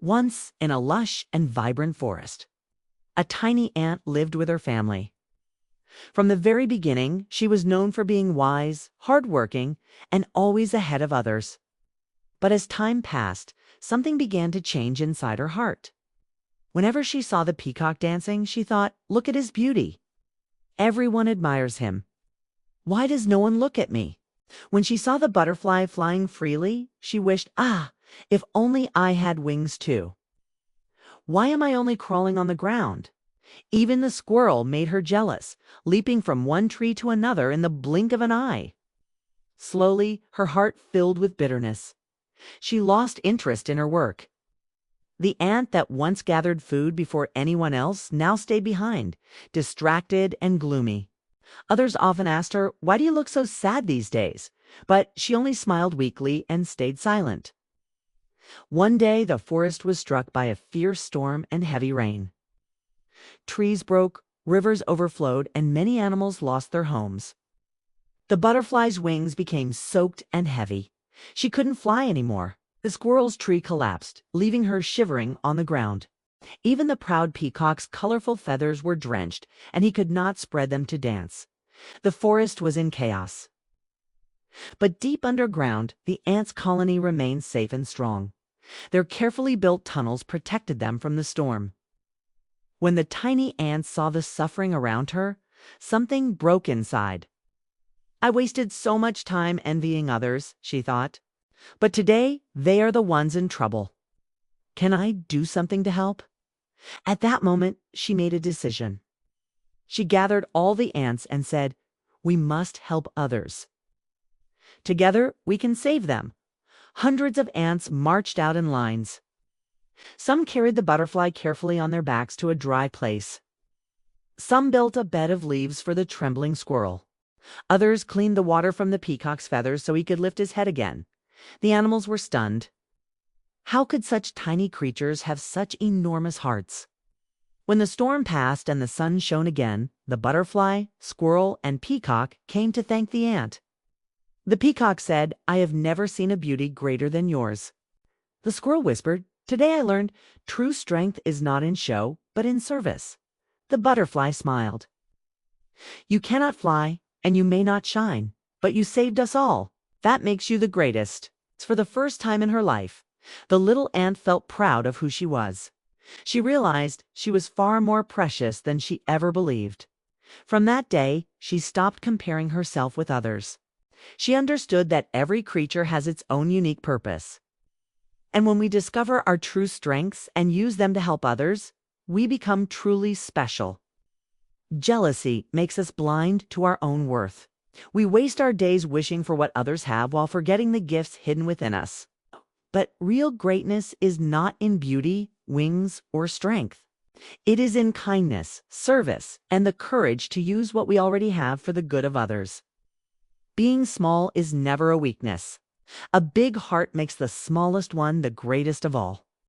Once, in a lush and vibrant forest, a tiny ant lived with her family. From the very beginning, she was known for being wise, hardworking, and always ahead of others. But as time passed, something began to change inside her heart. Whenever she saw the peacock dancing, she thought, "Look at his beauty. Everyone admires him. Why does no one look at me?" When she saw the butterfly flying freely, she wished, if only I had wings too. Why am I only crawling on the ground? Even the squirrel made her jealous, leaping from one tree to another in the blink of an eye. Slowly, her heart filled with bitterness. She lost interest in her work. The ant that once gathered food before anyone else now stayed behind, distracted and gloomy. Others often asked her, "Why do you look so sad these days?" But she only smiled weakly and stayed silent. One day, the forest was struck by a fierce storm and heavy rain. Trees broke, rivers overflowed, and many animals lost their homes. The butterfly's wings became soaked and heavy. She couldn't fly anymore. The squirrel's tree collapsed, leaving her shivering on the ground. Even the proud peacock's colorful feathers were drenched, and he could not spread them to dance. The forest was in chaos. But deep underground, the ants' colony remained safe and strong. Their carefully built tunnels protected them from the storm. When the tiny ants saw the suffering around her, something broke inside. "I wasted so much time envying others," she thought. "But today, they are the ones in trouble. Can I do something to help?" At that moment, she made a decision. She gathered all the ants and said, "We must help others. Together, we can save them." Hundreds of ants marched out in lines. Some carried the butterfly carefully on their backs to a dry place. Some built a bed of leaves for the trembling squirrel. Others cleaned the water from the peacock's feathers so he could lift his head again. The animals were stunned. How could such tiny creatures have such enormous hearts? When the storm passed and the sun shone again, the butterfly, squirrel, and peacock came to thank the ant. The peacock said, "I have never seen a beauty greater than yours." The squirrel whispered, "Today I learned true strength is not in show, but in service." The butterfly smiled. "You cannot fly, and you may not shine, but you saved us all. That makes you the greatest." For the first time in her life, the little ant felt proud of who she was. She realized she was far more precious than she ever believed. From that day, she stopped comparing herself with others. She understood that every creature has its own unique purpose. And when we discover our true strengths and use them to help others, we become truly special. Jealousy makes us blind to our own worth. We waste our days wishing for what others have while forgetting the gifts hidden within us. But real greatness is not in beauty, wings, or strength. It is in kindness, service, and the courage to use what we already have for the good of others. Being small is never a weakness. A big heart makes the smallest one the greatest of all.